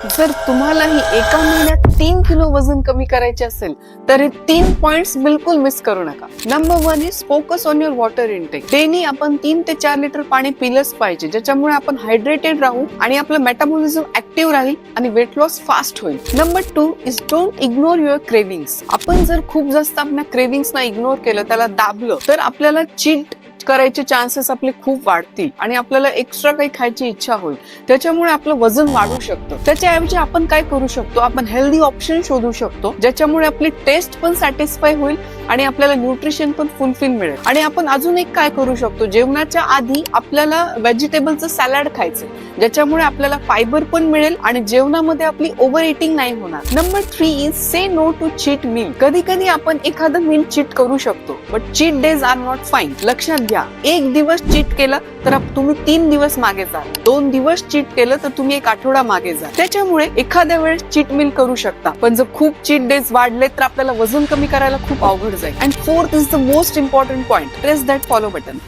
जर तुम्हालाही एका महिन्यात 3 किलो वजन कमी करायचे असेल तर हे 3 पॉइंट्स बिलकुल मिस करू नका. Number 1 is focus on your water intake. Daily आपण 3 ते 4 लिटर पाणी पिलंच पाहिजे, ज्याच्यामुळे आपण हायड्रेटेड राहू आणि आपलं मेटाबॉलिझम ऍक्टिव्ह राहील आणि वेट लॉस फास्ट होईल. Number 2 is don't ignore your cravings. आपण जर खूप जास्त आपल्या क्रेविंग्सना इग्नोर केलं, त्याला दाबलं, तर आपल्याला चीट करायचे चान्सेस आपले खूप वाढतील आणि आपल्याला एक्स्ट्रा काही खायची इच्छा होईल. त्याच्यामुळे आपलं वजन वाढू शकतं. त्याच्याऐवजी आपण काय करू शकतो, आपण हेल्दी ऑप्शन शोधू शकतो, ज्याच्यामुळे आपली टेस्ट पण सॅटिस्फाय होईल आणि आपल्याला न्यूट्रिशन पण फुलफिल मिळेल. आणि आपण अजून एक काय करू शकतो, जेवणाच्या आधी आपल्याला व्हेजिटेबलचं सॅलड खायचं, ज्याच्यामुळे आपल्याला फायबर पण मिळेल आणि जेवणामध्ये आपली ओव्हर इटिंग नाही होणार. Number 3 is say no to cheat meal. कधी कधी आपण एखादं मील चीट करू शकतो, but cheat days are not fine. लक्षात घ्या, एक दिवस चीट केलं तर तुम्ही 3 दिवस मागे जा, 2 दिवस चीट केलं तर तुम्ही 1 आठवडा मागे जा. त्याच्यामुळे एखाद्या वेळेस चीट मील करू शकता, पण जर खूप चीट डेज वाढले तर आपल्याला वजन कमी करायला खूप अवघड जाईल. And 4th is the most important point, press that follow button.